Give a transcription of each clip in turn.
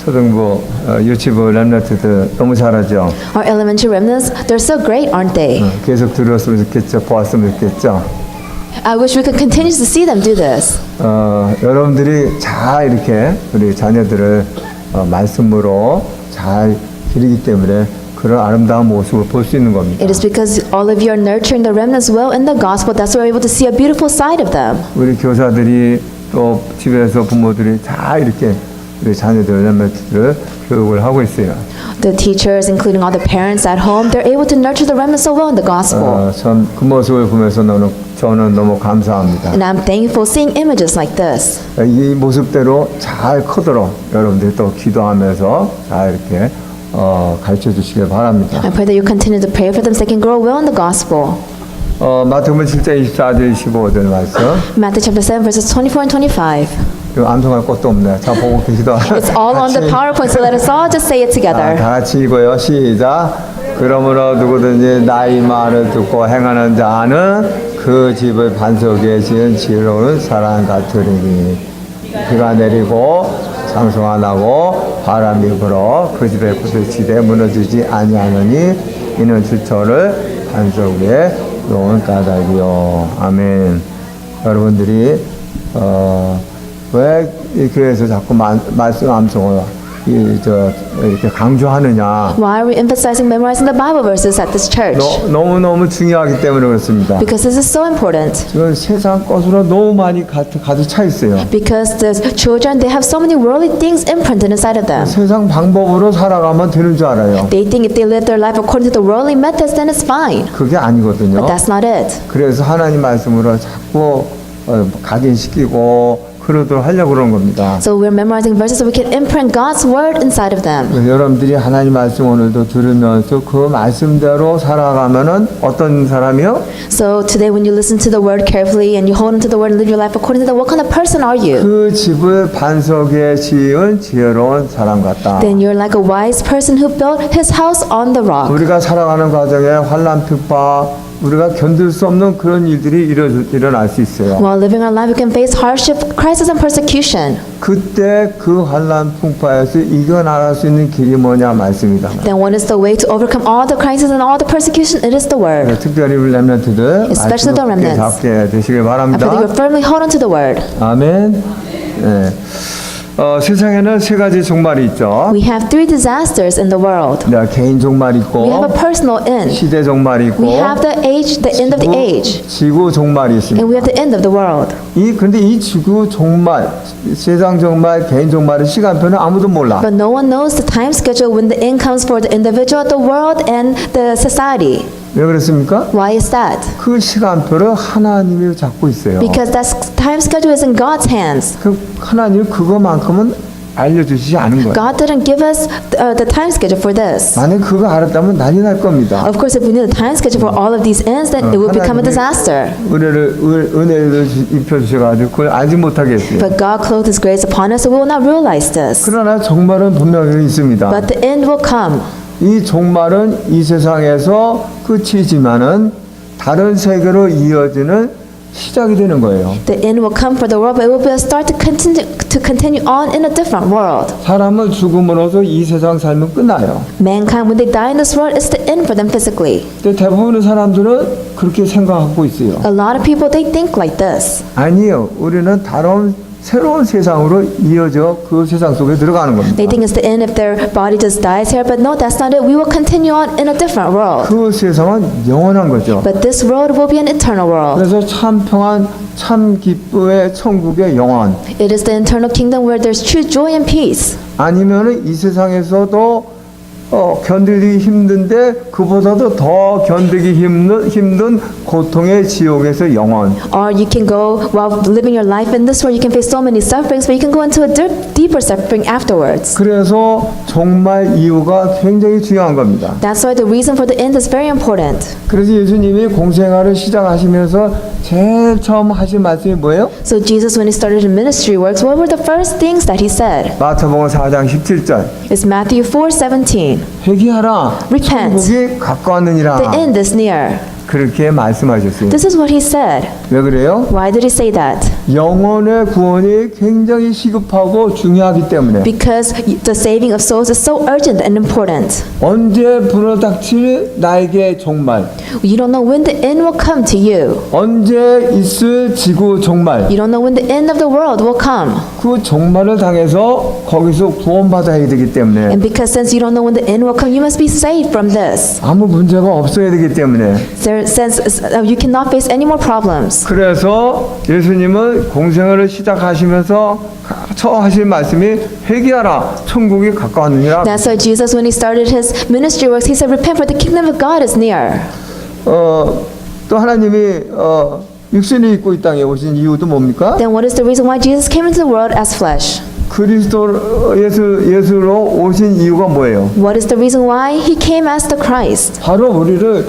초등부, 유치부 랩런트들 너무 잘하죠. Our elementary remnants, they're so great, aren't they? 계속 들었으면 좋겠죠. 보았으면 좋겠죠. I wish we could continue to see them do this. 여러분들이 잘 이렇게 우리 자녀들을 말씀으로 잘 기르기 때문에 그런 아름다운 모습을 볼 수 있는 겁니다. It is because all of you are nurturing the remnants well in the gospel. That's why we're able to see a beautiful side of them. 우리 교사들이 또 집에서 부모들이 잘 이렇게 우리 자녀들 랩런트들을 교육을 하고 있어요. The teachers, including all the parents at home, they're able to nurture the remnants so well in the gospel. 전 그 모습을 보면서 저는 너무 감사합니다. And I'm thankful seeing images like this. 이 모습대로 잘 크도록 여러분들이 또 기도하면서 잘 이렇게 가르쳐 주시길 바랍니다. I pray that you continue to pray for them so they can grow well in the gospel. 마태복음 7장 24절 25절 말씀. Matthew chapter 7 verses 24 and 25. 암송할 것도 없네. 자, 보고 계시다. It's all on the PowerPoint, so let us all just say it together. 다 같이 읽어요. 시작. 그러므로 누구든지 나의 말을 듣고 행하는 자는 그 집을 반석에 지은 지혜로운 사람 같으리니 비가 내리고 장소가 나고 바람이 불어 그 집에 부딪히되 무너지지 아니하느니 이는 주처를 반석 위에 놓은 까닭이요. 아멘. 여러분들이 왜 이 교회에서 자꾸 말씀 암송을 이렇게 강조하느냐? Why are we emphasizing memorizing the Bible verses at this church? 너무 중요하기 때문에 그렇습니다. Because this is so important. 지금 세상 것으로 너무 많이 가득 차 있어요. Because the children, they have so many worldly things imprinted inside of them. 세상 방법으로 살아가면 되는 줄 알아요. They think if they live their life according to the worldly methods, then it's fine. 그게 아니거든요. But that's not it. 그래서 하나님 말씀으로 자꾸 각인시키고 그러도록 하려고 그러는 겁니다. So we're memorizing verses so we can imprint God's word inside of them. 여러분들이 하나님 말씀 오늘도 들으면서 그 말씀대로 살아가면은 어떤 사람이요? So today when you listen to the word carefully and you hold on to the word and live your life according to that, what kind of person are you? 그 집을 반석에 지은 지혜로운 사람 같다. Then you're like a wise person who built his house on the rock. 우리가 살아가는 과정에 환난 핍박 우리가 견딜 수 없는 그런 일들이 일어날 수 있어요. While living our life, we can face hardship, crisis, and persecution. 그때 그 환난 풍파에서 이겨나갈 수 있는 길이 뭐냐 말씀이다. Then what is the way to overcome all the crisis and all the persecution? It is the word. 특별히 우리 렘넌트들 Especially the remnants. 잡게 되시길 I 바랍니다. pray that you firmly hold on to the word. 아멘. 네. 세상에는 세 가지 종말이 있죠. We have three disasters in the world. 개인 종말 We 있고 have a personal end. 시대 종말이 있고 We have the end of the age. 지구 종말이 있습니다. And we have the end of the world. 근데 이 지구 종말, 세상 종말, 개인 종말의 시간표는 아무도 몰라. But no one knows the time schedule when the end comes for the individual, the world, and the society. 왜 그렇습니까? Why is that? 그 시간표를 하나님이 잡고 있어요. Because that time schedule is in God's hands. 하나님 그거만큼은 알려주시지 않은 거예요. God didn't give us the time schedule for this. 만약 그거 알았다면 난리 날 겁니다. Of course, if we knew the time schedule for all of these ends, then it would become a disaster. 은혜를 입혀주셔가지고 그걸 알지 못하겠어요. But God clothed His grace upon us, so we will not realize this. 그러나 종말은 분명히 있습니다. But the end will come. 이 종말은 이 세상에서 끝이지만은 다른 세계로 이어지는 시작이 되는 거예요. The end will come for the world, but it will be a start to continue on in a different world. 사람은 죽음으로써 이 세상 삶은 끝나요. Mankind, when they die in this world, it's the end for them physically. 근데 대부분의 사람들은 그렇게 생각하고 있어요. A lot of people, they think like this. 아니요, 우리는 다른 새로운 세상으로 이어져 그 세상 속에 들어가는 겁니다. They think it's the end if their body just dies here, but no, that's not it. We will continue on in a different world. 그 세상은 영원한 거죠. But this world will be an eternal world. 그래서 참 평안, 참 기쁨의 천국의 영원. It is the eternal kingdom where there's true joy and peace. 아니면은 이 세상에서도 견디기 힘든데 그보다도 더 견디기 힘든 고통의 지옥에서 영원. Or you can go, while living your life in this world, you can face so many sufferings, but you can go into a deeper suffering afterwards. 그래서 종말 이유가 굉장히 중요한 겁니다. That's why the reason for the end is very important. 그래서 예수님이 공생활을 시작하시면서 제일 처음 하신 말씀이 뭐예요? So Jesus, when He started His ministry works, what were the first things that He said? 마태복음 4장 17절. It's Matthew 4:17. 회개하라. Repent. 천국이 가까웠느니라. The end is near. 그렇게 말씀하셨어요. This is what he said. 왜 그래요? Why did he say that? 영혼의 구원이 굉장히 시급하고 중요하기 때문에 Because the saving of souls is so urgent and important. 언제 불어닥칠 나에게 종말, You don't know when the end will come to you. 언제 있을 지구 종말, You don't know when the end of the world will come. 그 종말을 당해서 거기서 구원받아야 되기 때문에 And because since you don't know when the end will come, you must be saved from this. 아무 문제가 없어야 되기 때문에 Since you cannot face any more problems. 그래서 예수님은 공생애를 시작하시면서 처음 하실 말씀이 회개하라 천국이 가까웠느니라. That's why Jesus, when he started his ministry works, he said, repent for the kingdom of God is near. 또 하나님이 육신을 입고 이 땅에 오신 이유도 뭡니까? Then what is the reason why Jesus came into the world as flesh? 그리스도 예수로 오신 이유가 뭐예요? What is the reason why he came as the Christ? 바로 우리를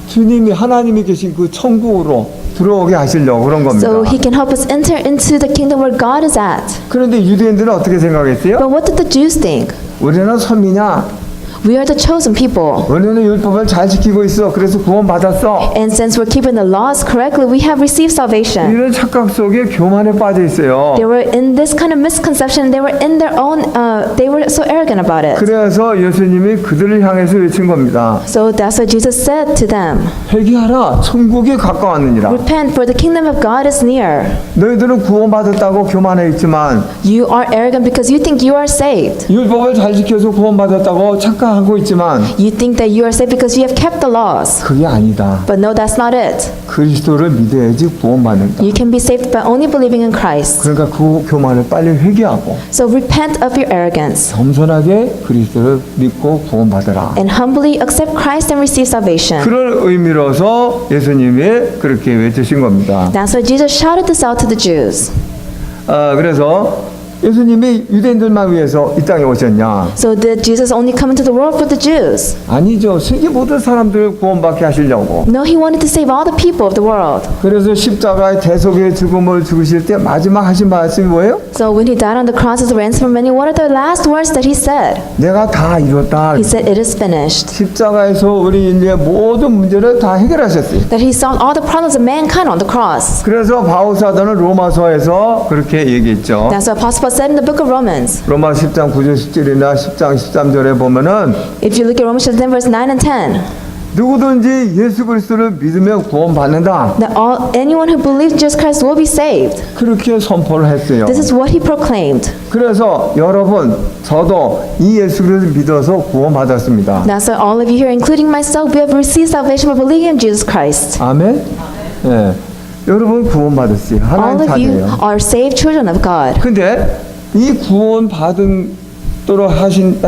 주님이 하나님이 계신 그 천국으로 들어오게 하시려고 그런 겁니다. So he can help us enter into the kingdom where God is at. 그런데 유대인들은 어떻게 생각했어요? But what did the Jews think? 우리는 선미냐? We are the chosen people. 우리는 율법을 잘 지키고 있어. 그래서 구원받았어. And since we're keeping the laws correctly, we have received salvation. 이런 착각 속에 교만에 빠져 있어요. They were in this kind of misconception. They were in their own, they were so arrogant about it. 그래서 예수님이 그들을 향해서 외친 겁니다. So that's what Jesus said to them. 회개하라. 천국이 가까웠느니라. Repent, for the kingdom of God is near. 너희들은 구원받았다고 교만해 있지만 You are arrogant because you think you are saved. 율법을 잘 지켜서 구원받았다고 착각하고 있지만 You think that you are saved because you have kept the laws. 그게 아니다. But no, that's not it. 그리스도를 믿어야지 구원받는다. You can be saved by only believing in Christ. 그러니까 그 교만을 빨리 회개하고 So repent of your arrogance 겸손하게 그리스도를 믿고 구원받으라. and humbly accept Christ and receive salvation. 그런 의미로서 예수님이 그렇게 외치신 겁니다. That's why Jesus shouted this out to the Jews. 그래서 예수님이 유대인들만 위해서 이 땅에 오셨냐? So did Jesus only come into the world for the Jews? 아니죠. 세계 모든 사람들을 구원받게 하시려고. No, he wanted to save all the people of the world. 그래서 십자가의 대속의 죽음을 죽으실 때 마지막 하신 말씀이 뭐예요? So when he died on the cross as a ransom for many, what are the last words that he said? 내가 다 이뤘다. He said, it is finished. 십자가에서 우리 인류의 모든 문제를 다 해결하셨어요. That he solved all the problems of mankind on the cross. 그래서 바울사도는 로마서에서 그렇게 얘기했죠. That's what Apostle Paul said in the book of Romans. 로마 10장 9절 10절이나 10장 13절에 보면은 If you look at Romans chapter 10, verse 9 and 10, 누구든지 예수 그리스도를 믿으면 구원받는다. that anyone who believes in Jesus Christ will be saved. 그렇게 선포를 했어요. This is what he proclaimed. 그래서 여러분, 저도 이 예수 그리스도를 믿어서 구원받았습니다. That's why all of you here, including myself, we have received salvation by believing in Jesus Christ. 아멘. 예. 여러분 구원받았어요. All 하나님 of you 자녀예요. are saved children of God. 근데 이 구원받은 도록 하신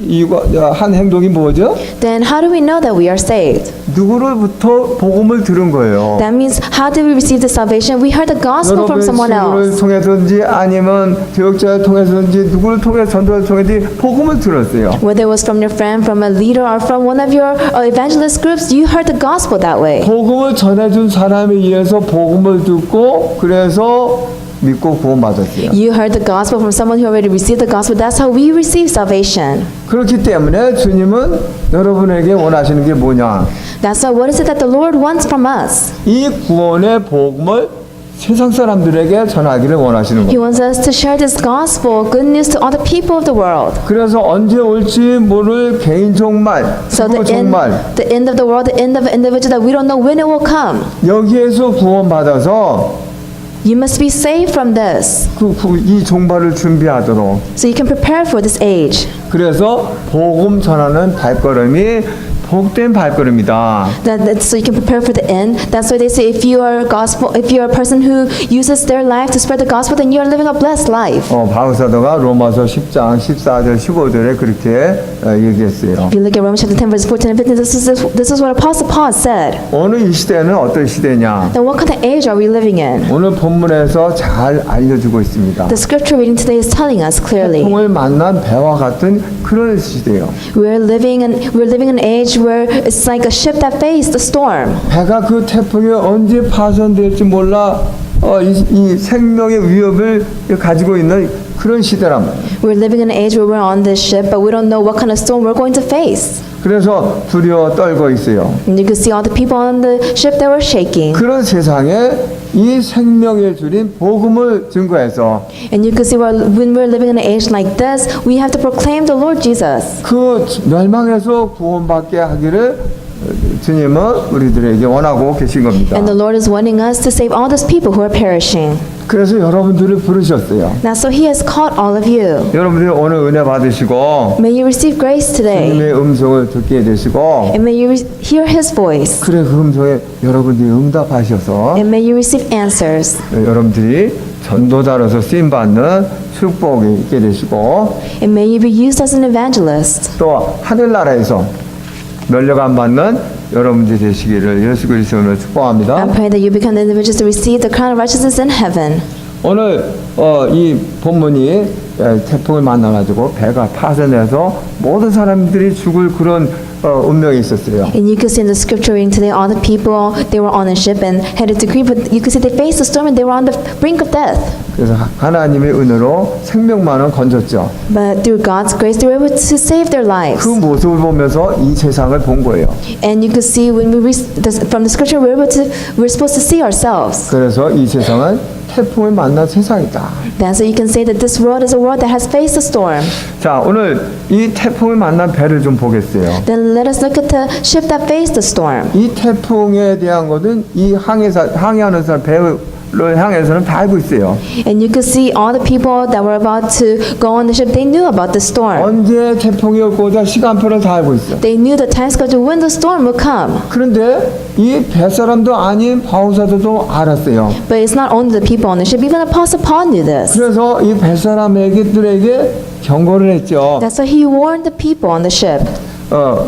이유가 한 행동이 뭐죠? Then how do we know that we are saved? 누구로부터 복음을 들은 거예요. That means how did we receive the salvation? We heard the gospel from 여러분의 someone 친구를 else. 통해서든지 아니면 교육자를 통해서든지 누구를 통해 전도를 통해서 복음을 들었어요. Whether it was from your friend, from a leader, or from one of your evangelist groups, you heard the gospel that way. 복음을 전해준 사람에 의해서 복음을 듣고 그래서 믿고 구원받았어요. You heard the gospel from someone who already received the gospel. That's how we receive salvation. 그렇기 때문에 주님은 여러분에게 원하시는 게 뭐냐? That's why what is it that the Lord wants from us? 이 구원의 복음을 세상 사람들에게 전하기를 원하시는 He 거예요. wants us to share this gospel, good news to all the people of the world. 그래서 언제 올지 모를 개인 종말, So 지구 종말 the end of the world, the end of an individual that we don't know when it will come. 여기에서 구원받아서 You must be saved from this, 이 종말을 준비하도록 so you can prepare for this age. 그래서 복음 전하는 발걸음이 복된 발걸음이다. So you can prepare for the end. That's why they say if you are a person who uses their life to spread the gospel, then you are living a blessed life. 바울사도가 로마서 10장 14절 15절에 그렇게 얘기했어요. If you look at Romans chapter 10, verse 14 and 15, this is what Apostle Paul said. 오늘 이 시대는 어떤 시대냐? Then what kind of age are we living in? 오늘 본문에서 잘 알려주고 있습니다. The scripture reading today is telling us clearly. 태풍을 만난 배와 같은 그런 시대예요. We're living in an age where it's like a ship that faced the storm. 배가 그 태풍에 언제 파손될지 몰라 이 생명의 위협을 가지고 있는 그런 시대란 말이에요. We're living in an age where we're on this ship, but we don't know what kind of storm we're going to face. 그래서 두려워 떨고 있어요. And you could see all the people on the ship that were shaking. 그런 세상에 이 생명의 줄인 복음을 증거해서 And you could see when we're living in an age like this, we have to proclaim the Lord Jesus. 그 멸망에서 구원받게 하기를 주님은 우리들에게 원하고 계신 겁니다. And the Lord is wanting us to save all those people who are perishing. 그래서 여러분들을 부르셨어요. Now, so He has called all of you. 여러분들이 오늘 은혜 받으시고 May you receive grace today, 주님의 음성을 듣게 되시고 and may you hear His voice, 그래 그 음성에 여러분들이 응답하셔서 and may you receive answers, 여러분들이 전도자로서 쓰임받는 축복이 있게 되시고 and may you be used as an evangelist. 또 하늘나라에서 멸력 안 받는 여러분들이 되시기를 예수 그리스도로 축복합니다. I pray that you become the individuals to receive the crown of righteousness in heaven. 오늘 이 본문이 태풍을 만나가지고 배가 파손해서 모든 사람들이 죽을 그런 운명이 있었어요. And you can see in the scripture reading today, all the people, they were on a ship and headed to Crete, but you can see they faced a storm and they were on the brink of death. 그래서 하나님의 은혜로 생명만은 건졌죠. But through God's grace, they were able to save their lives. 그 모습을 보면서 이 세상을 본 거예요. And you could see when we from the scripture, we're supposed to see ourselves. 그래서 이 세상은 태풍을 만난 세상이다. Then so you can say that this world is a world that has faced a storm. 자, 오늘 이 태풍을 만난 배를 좀 보겠어요. Then let us look at the ship that faced the storm. 이 태풍에 대한 것은 이 항해하는 사람 배를 향해서는 다 알고 있어요. And you could see all the people that were about to go on the ship, they knew about the storm. 언제 태풍이 올고자 시간표를 다 알고 있어요. They knew the time schedule when the storm would come. 그런데 이 뱃사람도 아닌 바우사들도 알았어요. But it's not only the people on the ship, even Apostle Paul knew this. 그래서 이 뱃사람들에게 경고를 했죠. That's why he warned the people on the ship.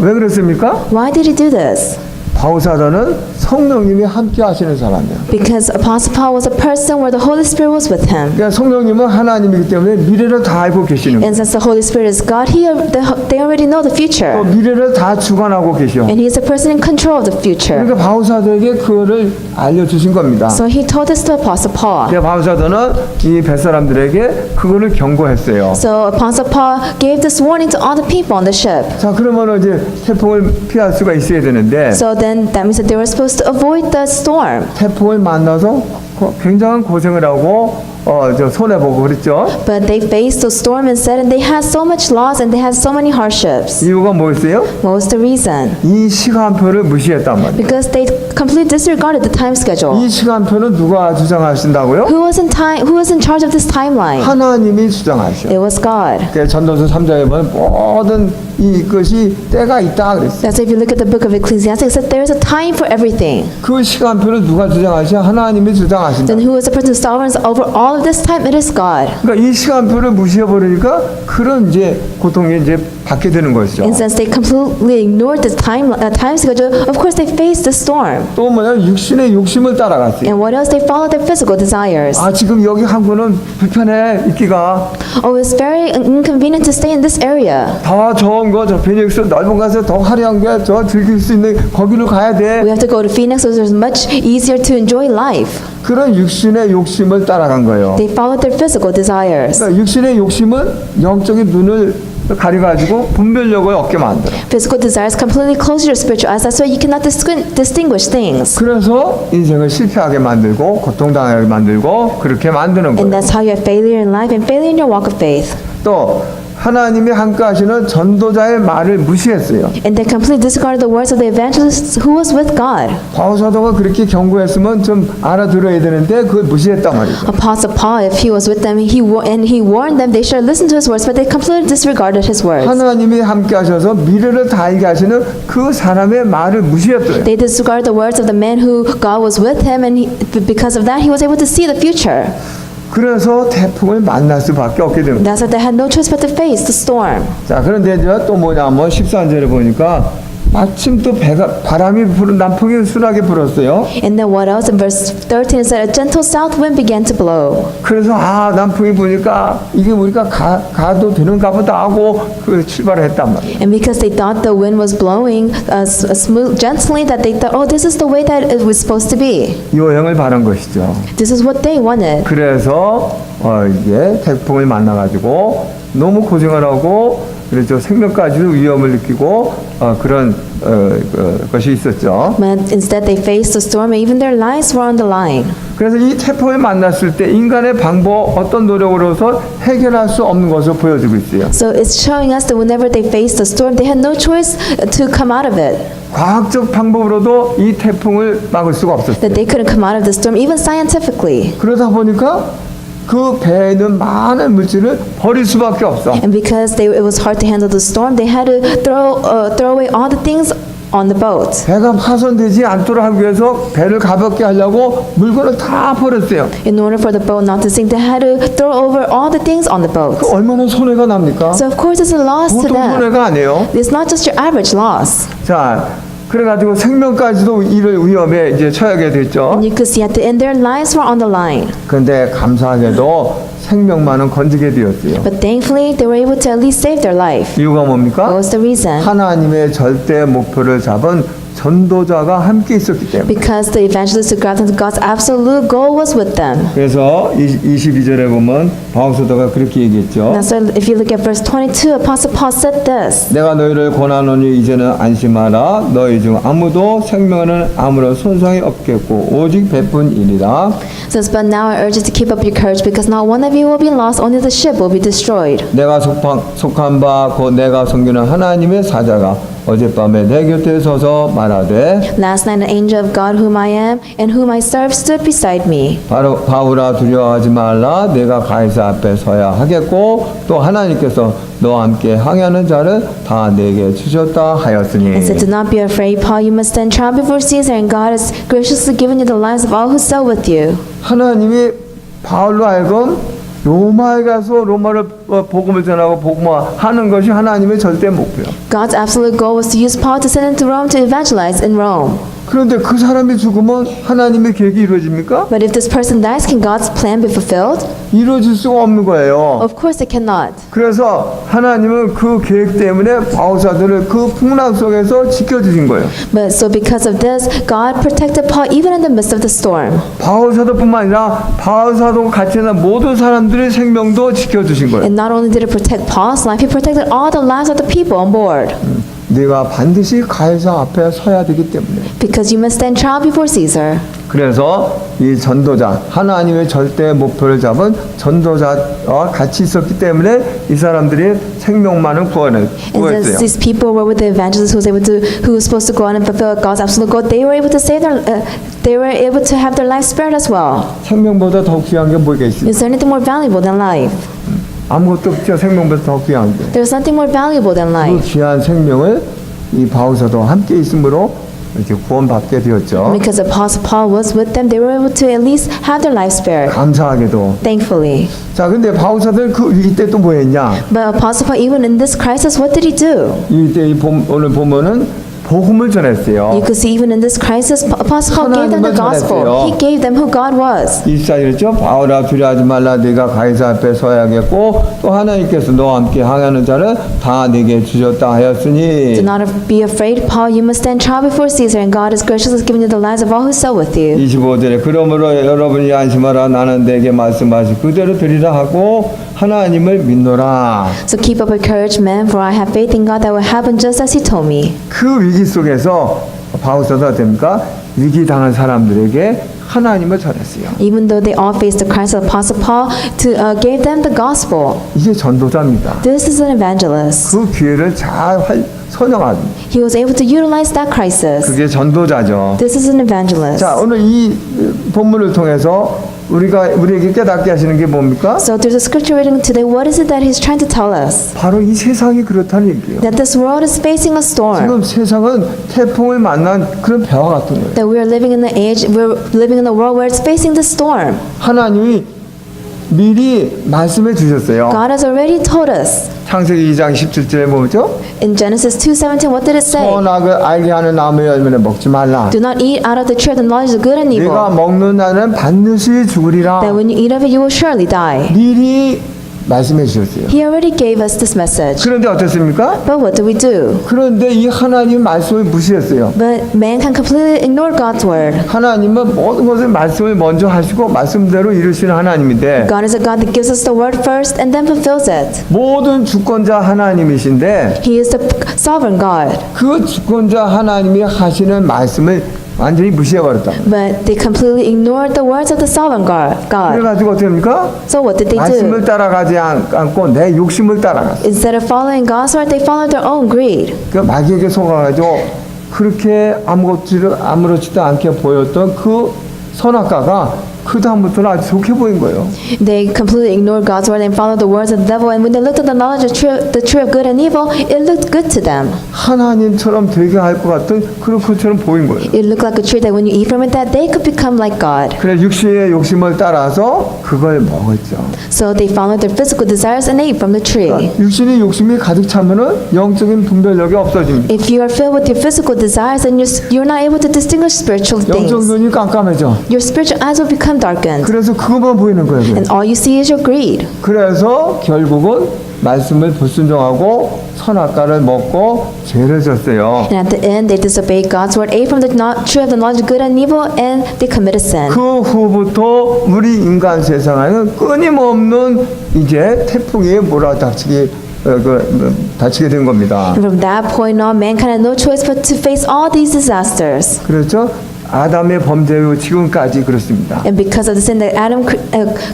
왜 그랬습니까? Why did he do this? 바우사들은 성령님이 함께 하시는 사람이에요. Because Apostle Paul was a person where the Holy Spirit was with him. 그러니까 성령님은 하나님이기 때문에 미래를 다 알고 계시는 거예요. And since the Holy Spirit is God, they already know the 또 future. 미래를 다 주관하고 계셔. And he is a person in control of the future. 그러니까 바우사들에게 그거를 알려주신 겁니다. So he told this to Apostle Paul. 그러니까 바우사들은 이 뱃사람들에게 그거를 경고했어요. So Apostle Paul gave this warning to all the people on the ship. 자, 그러면 이제 태풍을 피할 수가 있어야 되는데 So then that means that they were supposed to avoid the storm. 태풍을 만나서 굉장한 고생을 하고 손해 보고 그랬죠. But they faced the storm instead, and they had so much loss and they had so many hardships. 이유가 뭐였어요? What was the reason? 이 시간표를 무시했단 말이에요. Because they completely disregarded the time schedule. 이 시간표는 누가 주장하신다고요? Who was in charge of this timeline? 하나님이 주장하셔. It was God. 그 전도서 3장에 보면 모든 이것이 때가 있다 그랬어요. That's why if you look at the book of Ecclesiastes, it said there is a time for everything. 그 시간표를 누가 주장하셔? 하나님이 주장하신다. Then who is the person who sovereigns over all of this time? It is God. 그러니까 이 시간표를 무시해 버리니까 그런 이제 고통이 이제 받게 되는 것이죠. And since they completely ignored the time schedule, of course they faced the storm. 또 뭐냐면 육신의 욕심을 따라갔어요. And what else? They followed their physical desires. 아, 지금 여기 항구는 불편해 있기가. Oh, it's very inconvenient to stay in this area. 더 좋은 거, 저 피닉스 넓은 곳에 더 화려한 게 저 즐길 수 있는 거기로 가야 돼. We have to go to Phoenix, so it's much easier to enjoy life. 그런 육신의 욕심을 따라간 거예요. They followed their physical desires. 그러니까 육신의 욕심은 영적인 눈을 가려가지고 분별력을 얻게 만들어. Physical desires completely close your spiritual eyes. That's why you cannot distinguish things. 그래서 인생을 실패하게 만들고 고통당하게 만들고 그렇게 만드는 And 거예요. that's how you have failure in life and failure in your walk of faith. 또 하나님이 함께 하시는 전도자의 말을 무시했어요. And they completely disregarded the words of the evangelist who was with God. 바울사도가 그렇게 경고했으면 좀 알아들어야 되는데 그걸 무시했단 말이죠. Apostle Paul, if he was with them, he warned them they should listen to his words, but they completely disregarded his words. 하나님이 함께 하셔서 미래를 다 알게 하시는 그 사람의 말을 무시했어요. They disregarded the words of the man who God was with him, and because of that, he was able to see the future. 그래서 태풍을 만날 수밖에 없게 됩니다. That's why they had no choice but to face the storm. 자, 그런데 이제 또 뭐냐면 13절에 보니까 마침 또 바람이 남풍이 순하게 불었어요. And then what else? In verse 13 it said, a gentle south wind began to blow. 그래서 남풍이 부니까 이게 우리가 가도 되는가 보다 하고 그 출발을 했단 말이에요. And because they thought the wind was blowing smooth, gently, that they thought, oh, this is the way that it was supposed to be. 여행을 바란 것이죠. This is what they wanted. 그래서 이게 태풍을 만나가지고 너무 고생을 하고 그래서 생명까지도 위험을 느끼고 그런 것이 있었죠. But instead they faced the storm and even their lives were on the line. 그래서 이 태풍을 만났을 때 인간의 방법 어떤 노력으로서 해결할 수 없는 것을 보여주고 있어요. So it's showing us that whenever they faced the storm, they had no choice to come out of it. 과학적 방법으로도 이 태풍을 막을 수가 없었어요. That they couldn't come out of the storm, even scientifically. 그러다 보니까 그 배에 있는 많은 물질을 버릴 수밖에 없어. And because it was hard to handle the storm, they had to throw away all the things on the boat. 배가 파손되지 않도록 하기 위해서 배를 가볍게 하려고 물건을 다 버렸어요. In order for the boat not to sink, they had to throw over all the things on the boat. 그 얼마나 손해가 납니까? So of course it's a loss to 보통 them. 손해가 아니에요. It's not just your average loss. 자, 그래가지고 생명까지도 이를 위험에 이제 처하게 됐죠. And you could see at the end their lives were on the line. 그런데 감사하게도 생명만은 건지게 되었어요. But thankfully they were able to at least save their life. 이유가 What 뭡니까? was the reason? 하나님의 절대 목표를 잡은 전도자가 함께 있었기 때문에. Because the evangelists who grabbed onto God's absolute goal was with them. 그래서 22절에 보면 바울사도가 그렇게 얘기했죠. Now, so if you look at verse 22, Apostle Paul said this. 내가 너희를 권하노니 이제는 안심하라. 너희 중 아무도 생명은 아무런 손상이 없겠고 오직 배뿐이니라. Says, but now I urge you to keep up your courage, because not one of you will be lost, only the ship will be destroyed. 내가 속한 바 곧 내가 섬기는 하나님의 사자가 어젯밤에 내 곁에 서서 말하되 Last night an angel of God whom I am and whom I serve stood beside me. 바로 바울아 두려워하지 말라. 내가 가이사 앞에 서야 하겠고 또 하나님께서 너와 함께 항해하는 자를 다 내게 주셨다 하였으니. And said, do not be afraid, Paul, you must stand trial before Caesar, and God has graciously given you the lives of all who sail with you. 하나님이 바울로 하여금 로마에 가서 로마를 복음을 전하고 복음화하는 것이 하나님의 절대 목표야. God's absolute goal was to use Paul to send him to Rome to evangelize in Rome. 그런데 그 사람이 죽으면 하나님의 계획이 이루어집니까? But if this person dies, can God's plan be fulfilled? 이루어질 수가 없는 거예요. Of course it cannot. 그래서 하나님은 그 계획 때문에 바울사들을 그 풍랑 속에서 지켜주신 거예요. But so because of this, God protected Paul even in the midst of the storm. 바울사도뿐만 아니라 바울사도 같이 있는 모든 사람들의 생명도 지켜주신 거예요. And not only did it protect Paul's life, he protected all the lives of the people on board. 네가 반드시 가이사 앞에 서야 되기 때문에. Because you must stand trial before Caesar. 그래서 이 전도자, 하나님의 절대 목표를 잡은 전도자와 같이 있었기 때문에 이 사람들이 생명만을 And since 구했어요. these people were with the evangelist who was supposed to go out and fulfill God's absolute goal, they were able to save they were able to have their life spared as well. 생명보다 더 귀한 게 뭐겠습니까? Is there anything more valuable than life? 아무것도 없죠. 생명보다 더 귀한 게. There's nothing more valuable than 그 life. 귀한 생명을 이 바울사도 함께 있으므로 이렇게 구원받게 되었죠. Because Apostle Paul was with them, they were able to at least have their life spared. 감사하게도. Thankfully. 자, 근데 바울사들 그 위기 때 또 뭐 했냐? But Apostle Paul, even in this crisis, what did he do? 이때 오늘 보면은 복음을 전했어요. You could see even in this crisis, Apostle Paul gave them the gospel. He gave them who God was. 24절이죠. 바울아 두려워하지 말라. 네가 가이사 앞에 서야겠고 또 하나님께서 너와 함께 항하는 자를 다 네게 주셨다 하였으니. Do not be afraid, Paul. You must stand trial before Caesar, and God has graciously given you the lives of all who sail with you. 25절에 그러므로 여러분이 안심하라. 나는 내게 말씀하시 그대로 드리라 하고 하나님을 믿노라. So keep up your courage, men, for I have faith in God that will happen just as He told me. 그 위기 속에서 바울사도가 됩니까? 위기 당한 사람들에게 하나님을 전했어요. Even though they all faced the crisis, Apostle Paul gave them the gospel. 이게 전도자입니다. This is an evangelist. 그 기회를 잘 선영하는 He was able to utilize that crisis. 그게 전도자죠. This is an evangelist. 자, 오늘 이 본문을 통해서 우리에게 깨닫게 하시는 게 뭡니까? So there's a scripture reading today. What is it that He's trying to tell us? 바로 이 세상이 그렇다는 얘기예요. That this world is facing a storm. 지금 세상은 태풍을 만난 그런 배와 같은 거예요. That we're living in the world where it's facing the storm. 하나님이 미리 말씀해 주셨어요. God has already told us. 창세기 2장 17절에 뭐죠? In Genesis 2:17, what did it say? 선악을 알게 하는 나무의 열매는 먹지 말라. Do not eat out of the tree of the knowledge of good and 네가 evil. 먹는 날은 반드시 죽으리라. That when you eat of it, you will surely die. 미리 말씀해 주셨어요. He already gave us this message. 그런데 어떻습니까? But what do we do? 그런데 이 하나님 말씀을 무시했어요. But man can completely ignore God's word. 하나님은 모든 것을 말씀을 먼저 하시고 말씀대로 이루시는 하나님인데 God is a God that gives us the word first and then fulfills it. 모든 주권자 하나님이신데 He is the sovereign God. 그 주권자 하나님이 하시는 말씀을 완전히 무시해버렸다. But they completely ignored the words of the sovereign God. 그래가지고 어떻게 합니까? So what did they 말씀을 do? 따라가지 않고 내 욕심을 따라갔어. Instead of following God's word, they followed their own greed. 그 마귀에게 속아가지고 그렇게 아무렇지도 않게 보였던 그 선악과가 그 다음부터는 아주 좋게 보인 거예요. They completely ignored God's word and followed the words of the devil. And when they looked at the knowledge of the tree of good and evil, it looked good to them. 하나님처럼 되게 할 것 같은 그런 것처럼 보인 거예요. It looked like a tree that when you eat from it, that they could become like God. 그래 육신의 욕심을 따라서 그걸 먹었죠. So they followed their physical desires and ate from the tree. 육신의 욕심이 가득 차면은 영적인 분별력이 없어집니다. If you are filled with your physical desires, then you're not able to distinguish spiritual 영적 things. 눈이 깜깜해져. Your spiritual eyes will become darkened. 그래서 그것만 보이는 거예요. And all you see is your greed. 그래서 결국은 말씀을 불순종하고 선악과를 먹고 죄를 졌어요. And at the end, they disobeyed God's word, ate from the tree of the knowledge of good and evil, and they committed sin. 그 후부터 우리 인간 세상에는 끊임없는 이제 태풍이 닥치게 된 겁니다. And from that point on, mankind had no choice but to face all these disasters. 그렇죠? 아담의 범죄 후 지금까지 그렇습니다. And because of the sin that Adam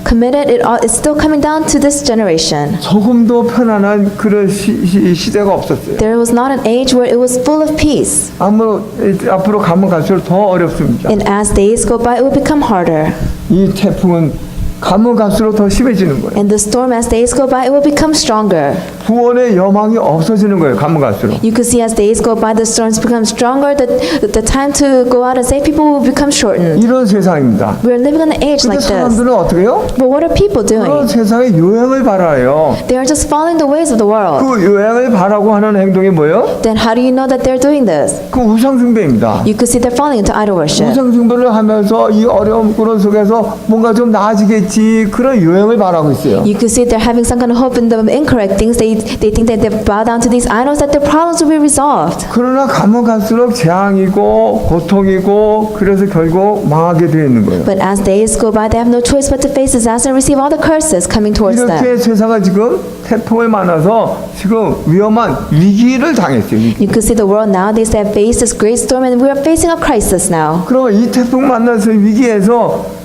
committed, it's still coming down to this generation. 조금도 편안한 그런 시대가 없었어요. There was not an age where it was full of peace. 앞으로 가면 갈수록 더 어렵습니다. And as days go by, it will become harder. 이 태풍은 가면 갈수록 더 심해지는 거예요. And the storm, as days go by, it will become stronger. 구원의 여망이 없어지는 거예요. 가면 갈수록. You could see as days go by, the storms become stronger. The time to go out and save people will become shortened. 이런 세상입니다. We're living in an age 근데 like this. 사람들은 어떻게 해요? But what are people 그런 doing? 세상의 요행을 바라요. They are just following the ways of the world. 그 요행을 바라고 하는 행동이 뭐예요? Then how do you know that they're doing this? 그 우상숭배입니다. You could see they're falling into idol worship. 우상숭배를 하면서 이 어려운 그런 속에서 뭔가 좀 나아지겠지 그런 요행을 바라고 있어요. You could see they're having some kind of hope in the incorrect things. They think that they bow down to these idols, that their problems will be resolved. 그러나 가면 갈수록 재앙이고 고통이고 그래서 결국 망하게 되어 있는 거예요. But as days go by, they have no choice but to face disaster and receive all the curses coming towards them. 이렇게 세상은 지금 태풍을 만나서 지금 위험한 위기를 당했어요. You could see the world nowadays that face this great storm, and we are facing a crisis now. 그러면 이 태풍 만나서 위기에서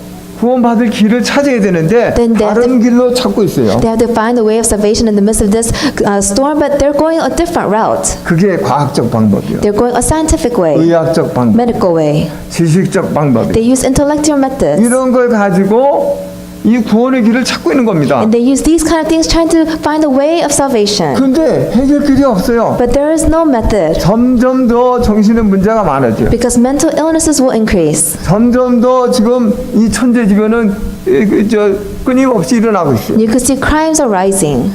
구원받을 길을 찾아야 되는데 Then they have 다른 길로 찾고 있어요. They have to find a way of salvation in the midst of this storm, but they're going a different route. 그게 과학적 방법이요. They're going a scientific way, 의학적 방법, medical way. 지식적 방법. They use intellectual methods. 이런 걸 가지고 이 구원의 길을 찾고 있는 겁니다. And they use these kind of things trying to find a way of salvation. 근데 해결길이 없어요. But there is no method 점점 더 정신의 문제가 많아져요. because mental illnesses will increase. 점점 더 지금 이 천재지변은 끊임없이 일어나고 있어요. You could see crimes are rising.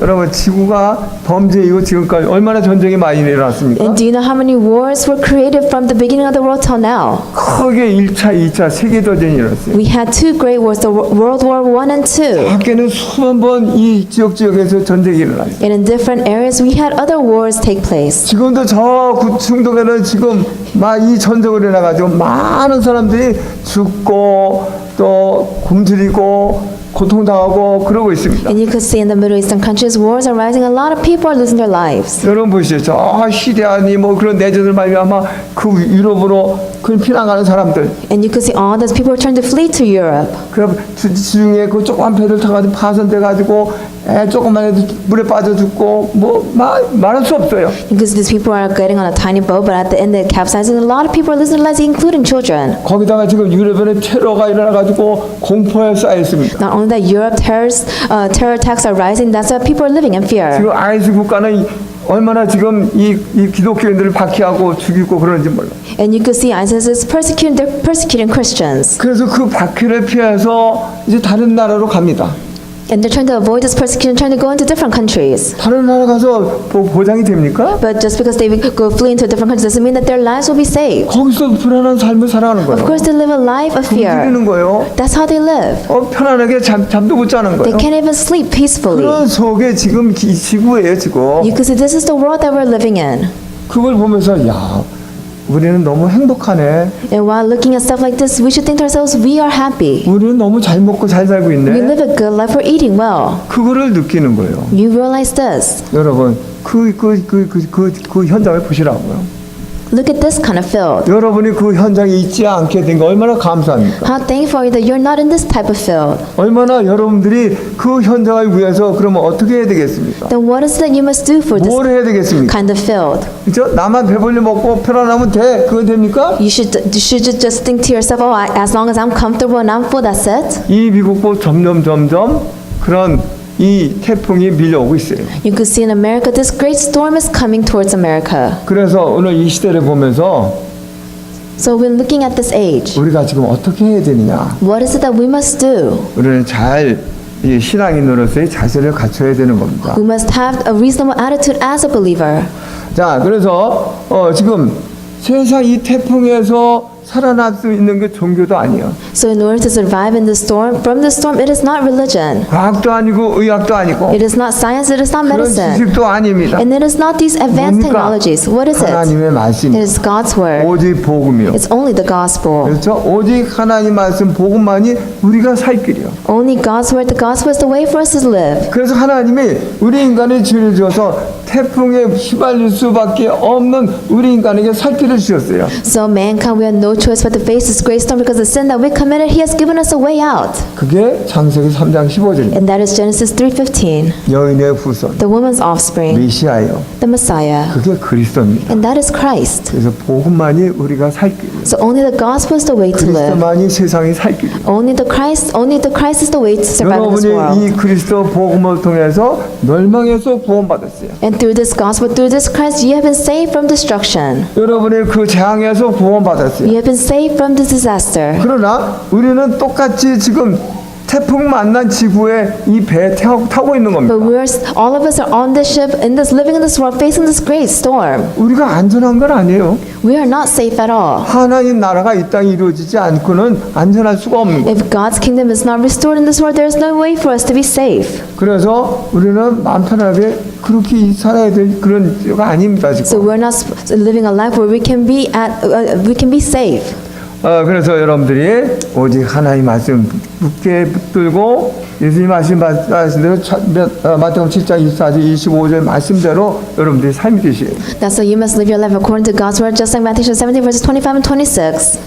여러분 지구가 범죄 이후 지금까지 얼마나 전쟁이 많이 일어났습니까? And do you know how many wars were created from the beginning of the world till now? 크게 1차, 2차 세계대전이 일어났어요. We had two great wars, the World War I and II. 밖에는 수만 번 이 지역에서 전쟁이 일어나요. And in different areas, we had other wars take place. 지금도 저 중동에는 지금 막 이 전쟁으로 인해가지고 많은 사람들이 죽고 또 굶주리고 고통당하고 그러고 있습니다. And you could see in the Middle Eastern countries, wars are rising. A lot of people are losing their lives. 여러분 보시죠. 저 시리아니 뭐 그런 내전을 말미암아 그 유럽으로 그 피난 가는 사람들. And you could see all those people are trying to flee to Europe. 그 주중에 그 조그만 배들 타가지고 파손돼가지고 애 조금만 해도 물에 빠져 죽고 뭐 말할 수 없어요. Because these people are getting on a tiny boat, but at the end they're capsizing. A lot of people are losing their lives, including children. 거기다가 지금 유럽에는 테러가 일어나가지고 공포에 쌓여 있습니다. Not only that, Europe terror attacks are rising. That's why people are living in fear. 지금 IS 국가는 얼마나 지금 이 기독교인들을 박해하고 죽이고 그러는지 몰라. And you could see ISIS is they're persecuting Christians. 그래서 그 박해를 피해서 이제 다른 나라로 갑니다. And they're trying to avoid this persecution, trying to go into different countries. 다른 나라 가서 보장이 됩니까? But just because they go flee into different countries doesn't mean that their lives will be safe. 거기서 불안한 삶을 살아가는 Of 거예요. course, they live a life of fear. 굶주리는 거예요. That's how they live. 편안하게 잠도 못 자는 They 거예요. can't even sleep peacefully. 그런 속에 지금 이 지구예요, 지금. You could see this is the world that we're living in. 그걸 보면서 야, 우리는 너무 행복하네. And while looking at stuff like this, we should think to ourselves, we are happy. 우리는 너무 잘 먹고 잘 살고 We 있네. live a good life, we're eating well. 그거를 느끼는 거예요. You realize this. 여러분, 그 현장을 보시라고요. Look at this kind of field. 여러분이 그 현장에 있지 않게 된 거 얼마나 감사합니까? How thankful are you that you're not in this type of field? 얼마나 여러분들이 그 현장을 위해서 그러면 어떻게 해야 되겠습니까? Then what is it that you must do for this 뭘 해야 되겠습니까? kind of field? 그죠? 나만 배불리 먹고 편안하면 돼. 그건 됩니까? You should just think to yourself, oh, as long as I'm comfortable and I'm full, that's it. 이 미국도 점점 그런 이 태풍이 밀려오고 있어요. You could see in America, this great storm is coming towards America. 그래서 오늘 이 시대를 보면서 So we're looking at this age. 우리가 지금 어떻게 해야 되느냐? What is it that we must do? 우리는 잘 이 신앙인으로서의 자세를 갖춰야 되는 겁니다. We must have a reasonable attitude as a believer. 자, 그래서 지금 세상 이 태풍에서 살아날 수 있는 게 종교도 아니에요. So in order to survive in the storm, from the storm, it is not religion. 과학도 아니고 의학도 아니고 It is not science, it is not 그런 medicine. 지식도 아닙니다. And it is not these advanced 뭡니까? technologies. What is it? 하나님의 It 말씀, is God's word. 오직 복음이요. It's only the gospel. 그렇죠? 오직 하나님 말씀 복음만이 우리가 살 길이요. Only God's word. The gospel is the way for us to live. 그래서 하나님이 우리 인간의 죄를 지어서 태풍에 휘발릴 수밖에 없는 우리 인간에게 살 길을 주셨어요. So mankind, we had no choice but to face this great storm because of the sin that we committed. He has given us a way out. 그게 창세기 3장 15절입니다. And that is Genesis 3:15. 여인의 후손, The woman's offspring, 메시아예요. the Messiah. 그게 그리스도입니다. And that is Christ. 그래서 복음만이 우리가 살 길이에요. So only the gospel is the way to live. 그리스도만이 세상이 살 길이에요. Only the Christ is the way to survive in this 여러분이 world. 이 그리스도 복음을 통해서 멸망에서 구원받았어요. And through this gospel, through this Christ, you have been saved from destruction. 여러분이 그 재앙에서 구원받았어요. You have been saved from the disaster. 그러나 우리는 똑같이 지금 태풍 만난 지구에 이 배 타고 있는 겁니다. But all of us are on this ship, living in this world, facing this great storm. 우리가 안전한 건 아니에요. We are not safe at all. 하나님 나라가 이 땅에 이루어지지 않고는 안전할 수가 없는 거예요. If God's kingdom is not restored in this world, there is no way for us to be safe. 그래서 우리는 마음 편하게 그렇게 살아야 될 그런 때가 아닙니다. So 지금. we're not living a life where we can be safe. 그래서 여러분들이 오직 하나님 말씀 굳게 붙들고 예수님 말씀하신 대로 마태복음 7장 24절 25절 말씀대로 여러분들이 삶이 되시에요. That's why you must live your life according to God's word, just like Matthew 17 verses 25 and 26.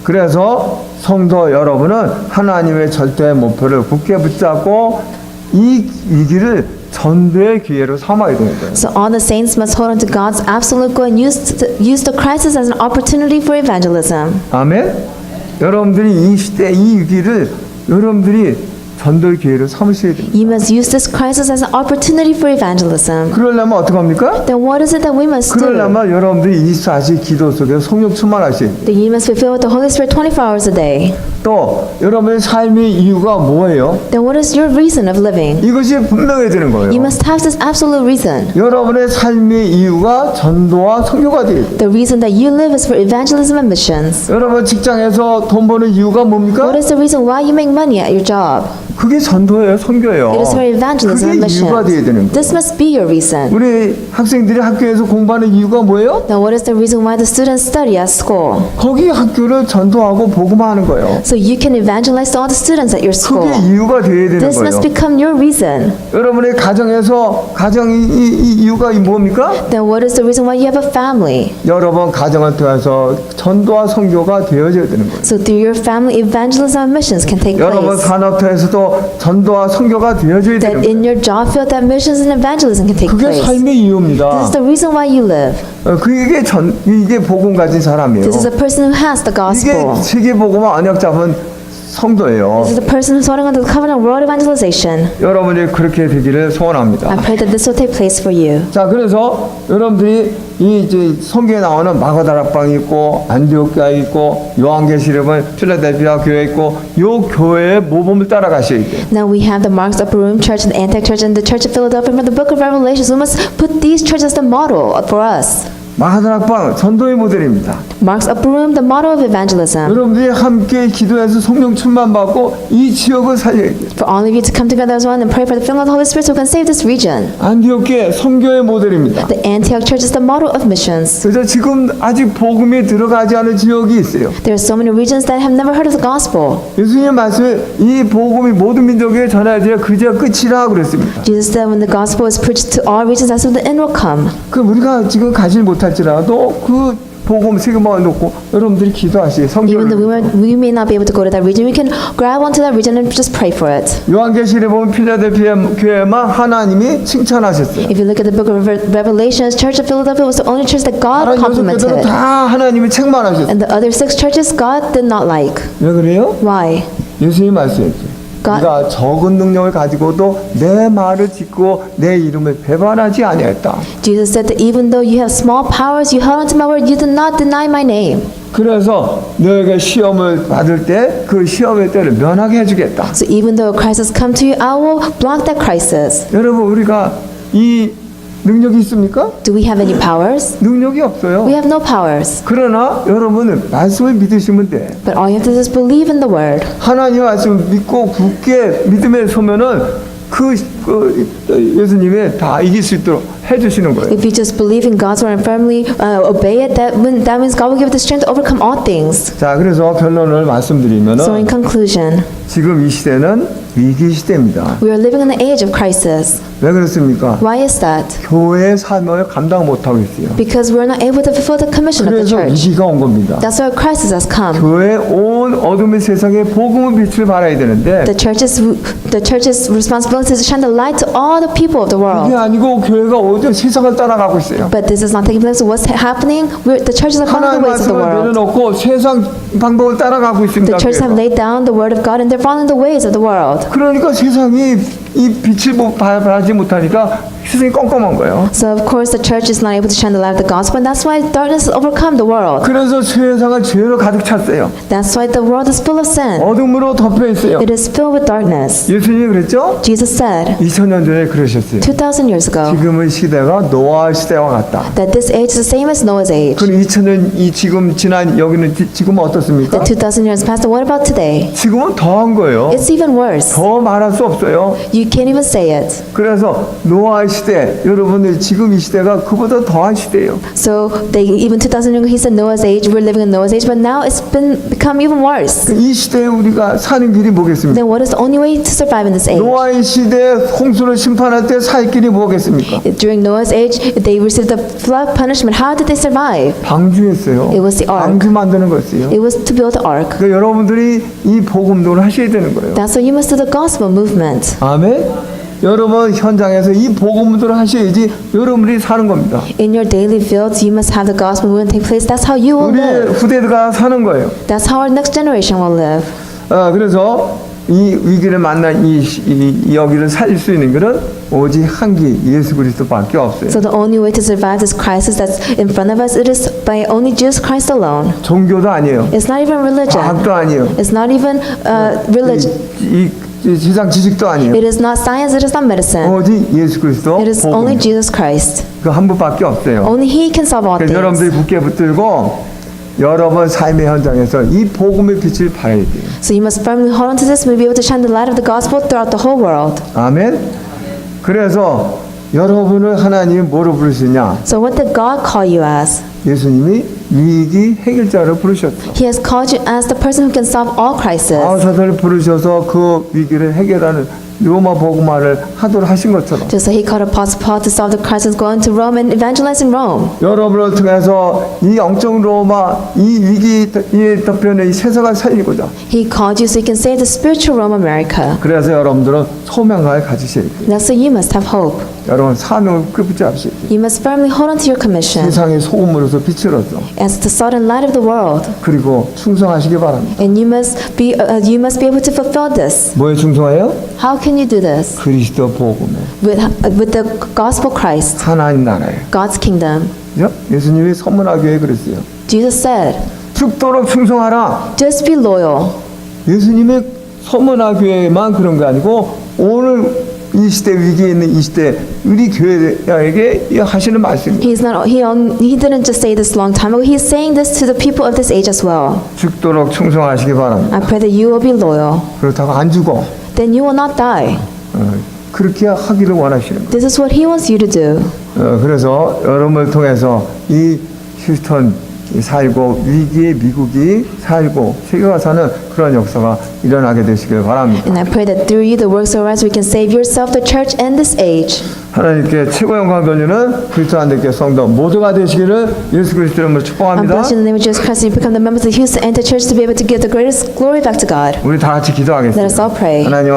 그래서 성도 여러분은 하나님의 절대 목표를 굳게 붙잡고 이 위기를 전도의 기회로 삼아야 되는 거예요. So all the saints must hold on to God's absolute goal and use the crisis as an opportunity for evangelism. 아멘. 여러분들이 이 시대 이 위기를 여러분들이 전도의 기회로 삼으셔야 됩니다. You must use this crisis as an opportunity for evangelism. 그러려면 어떻게 합니까? Then what is it that we must do? 그러려면 여러분들이 24시 기도 속에 성령 충만하셔야 돼요. Then you must be filled with the Holy Spirit 24 hours a day. 또 여러분의 삶의 이유가 뭐예요? Then what is your reason of living? 이것이 분명해야 되는 거예요. You must have this absolute reason. 여러분의 삶의 이유가 전도와 선교가 돼야 돼요. The reason that you live is for evangelism and missions. 여러분 직장에서 돈 버는 이유가 뭡니까? What is the reason why you make money at your job? 그게 전도예요, 선교예요. It is for evangelism and 그게 이유가 돼야 missions. 되는 거예요. This must be your reason. 우리 학생들이 학교에서 공부하는 이유가 뭐예요? Now what is the reason why the students study at school? 거기 학교를 전도하고 복음화하는 거예요. So you can evangelize to all the students at your school. 그게 이유가 돼야 되는 This 거예요. must become your reason. 여러분의 가정에서 가정이 이 이유가 뭡니까? Then what is the reason why you have a family? 여러분 가정을 통해서 전도와 선교가 되어져야 되는 거예요. So through your family, evangelism and missions can take 여러분 place. 산업터에서도 전도와 선교가 되어져야 되는 That 거예요. in your job field, that missions and evangelism can take 그게 place. 삶의 This 이유입니다. is the reason why you live. 이게 복음 가진 사람이에요. This is a person who has the 이게 gospel. 세계 복음화 언약 잡은 성도예요. This is the person who's holding on to the covenant of world evangelization. 여러분이 그렇게 되기를 소원합니다. I pray that this will take place for you. 자, 그래서 여러분들이 이 이제 성경에 나오는 마가다락방이 있고 안디옥교회 있고 요한계시록은 필라델피아 교회 있고 요 교회의 모범을 따라가셔야 돼요. Now we have the Mark's Upper Room Church and the Antioch Church and the Church of Philadelphia from the Book of Revelations. We must put these churches as the model for us. 마가다락방 전도의 모델입니다. Mark's Upper Room, the model of evangelism. 여러분들이 함께 기도해서 성령 충만 받고 이 지역을 살려야 돼요. For all of you to come together as one and pray for the filling of the Holy Spirit so we can save this region. 안디옥교회 선교의 모델입니다. The Antioch Church is the model of missions. 그래서 지금 아직 복음이 들어가지 않은 지역이 있어요. There are so many regions that have never heard of the gospel. 예수님 말씀에 이 복음이 모든 민족에게 전해져야 그 지역 끝이라 그랬습니다. Jesus said when the gospel is preached to all regions, that's when the end will come. 그럼 우리가 지금 가지 못할지라도 그 복음 세금만 놓고 여러분들이 기도하시게 Even though 성경을 we may not be able to go to that region, we can grab onto that region and just pray for it. 요한계시록에 보면 필라델피아 교회만 하나님이 칭찬하셨어요. If you look at the book of Revelations, Church of Philadelphia was the only church that God 다른 여섯 교회들은 complimented. 다 하나님이 책망하셨어요. And the other 6 churches, God did not like. 왜 그래요? Why? 예수님이 말씀했죠. God- 네가 적은 능력을 가지고도 내 말을 짓고 내 이름을 배반하지 아니했다. Jesus said that even though you have small powers, you held onto my word, you did not deny my name. 그래서 너희가 시험을 받을 때 그 시험의 때를 면하게 해주겠다. So even though a crisis come to you, I will block that crisis. 여러분 우리가 이 능력이 있습니까? Do we have any powers? 능력이 없어요. We have no powers. 그러나 여러분은 말씀을 믿으시면 돼. But all you have to do is believe in the word. 하나님의 말씀을 믿고 굳게 믿음에 서면은 그 예수님이 다 이길 수 있도록 해주시는 거예요. If you just believe in God's word and firmly obey it, that means God will give you the strength to overcome all things. 자, 그래서 결론을 So in 말씀드리면은 conclusion, 지금 이 시대는 위기 시대입니다. we are living in the age of crisis. 왜 그렇습니까? Why is that? 교회의 사명을 감당 못하고 있어요. Because we're not able to fulfill the commission of the 그래서 church. 위기가 온 겁니다. That's why a crisis has come. 교회 온 어둠의 세상에 복음의 빛을 발해야 되는데 The church's responsibility is to shine the light to all the people of the 그게 world. 아니고 교회가 오히려 세상을 따라가고 있어요. But this is not taking place. What's happening? The churches are following 하나님 the ways of the 말씀을 world. 내려놓고 세상 방법을 따라가고 있습니다. The churches have 교회가. laid down the word of God and they're following the ways of the world. 그러니까 세상이 이 빛을 발하지 못하니까 세상이 껌껌한 거예요. So of course the church is not able to shine the light of the gospel, and that's why darkness has overcome the world. 그래서 세상은 죄로 가득 찼어요. That's why the world is full of sin. 어둠으로 덮여 있어요. It is filled with darkness. 예수님이 그랬죠? Jesus said 2000년 전에 그러셨어요. 2,000 years ago 지금의 시대가 노아 시대와 같다. that this age is the same as Noah's age. 그럼 2000년 이 지금 지난 여기는 지금은 어떻습니까? That 2,000 years passed. What about today? 지금은 더한 거예요. It's even worse. 더 말할 수 없어요. You can't even say it. 그래서 노아 시대 여러분들 지금 이 시대가 그보다 더한 시대예요. So they even 2,000 years ago he said Noah's age. We're living in Noah's age, but now it's become even worse. 이 시대에 우리가 사는 길이 뭐겠습니까? Then what is the only way to survive in this age? 노아의 시대에 홍수를 심판할 때 살 길이 뭐겠습니까? During Noah's age, they received the flood punishment. How did they survive? 방주했어요. It was the ark. 방주 만드는 거였어요. It was to build the ark. 그러니까 여러분들이 이 복음도를 하셔야 되는 거예요. That's why you must do the gospel movement. 아멘. 여러분 현장에서 이 복음도를 하셔야지 여러분들이 사는 겁니다. In your daily fields, you must have the gospel movement take place. That's how you will 우리 live. 후대가 사는 거예요. That's how our next generation will live. 그래서 이 위기를 만난 이 여기를 살릴 수 있는 것은 오직 한 길 예수 그리스도밖에 없어요. So the only way to survive this crisis that's in front of us, it is by only Jesus Christ alone. 종교도 아니에요. It's not even religion. 과학도 아니에요. It's not even religion. 이 세상 지식도 아니에요. It is not science. It is not medicine. 오직 예수 그리스도 It is only Jesus Christ. 그 한 분밖에 없어요. Only He can solve all 그래서 things. 여러분들이 굳게 붙들고 여러분 삶의 현장에서 이 복음의 빛을 발해야 돼요. So you must firmly hold on to this. We'll be able to shine the light of the gospel throughout the whole world. 아멘. 그래서 여러분을 하나님이 뭐로 부르시냐? So what did God call you as? 예수님이 위기 해결자로 부르셨죠. He has called you as the person who can solve all crises. 바울사도를 부르셔서 그 위기를 해결하는 로마 복음화를 하도록 하신 것처럼 Just like He called Apostle Paul to solve the crisis, going to Rome and evangelizing Rome. 여러분을 통해서 이 영적 로마 이 위기에 덮여있는 이 세상을 살리고자 He called you so you can save the spiritual Rome America. 그래서 여러분들은 소명을 가지셔야 돼요. That's so you must have hope. 여러분 사명을 끝 붙잡으시오. You must firmly hold on to your commission 세상의 소금으로서 빛으로서 as the salt and light of the world. 그리고 충성하시기 바랍니다. And you must be able to fulfill this. 뭐에 충성해요? How can you do this? 그리스도 복음에 With the gospel Christ, 하나님 나라에. God's kingdom. 그죠? 예수님이 선문하교에 그랬어요. Jesus said, 죽도록 충성하라. just be loyal. 예수님의 선문하교에만 그런 게 아니고 오늘 이 시대 위기에 있는 이 시대 우리 교회에게 하시는 말씀입니다. He didn't just say this long time ago. He's saying this to the people of this age as well. 죽도록 충성하시기 바랍니다. I pray that you will be loyal. 그렇다고 안 죽어. Then you will not die. 그렇게 하기를 원하시는 거예요. This is what He wants you to do. 그래서 여러분을 통해서 이 휴스턴 살고 위기의 미국이 살고 세계가 사는 그런 역사가 일어나게 되시길 바랍니다. And I pray that through you the works arise. We can save yourself, the church, and this age. 하나님께 최고 영광 돌리는 그리스도 안되께 성도 모두가 되시기를 예수 그리스도 이름으로 I 축복합니다. bless you in the name of Jesus Christ. You become the members of the Houston and the church to be able to give the greatest glory back to God. 우리 다 같이 Let us 기도하겠습니다. all pray. 하나님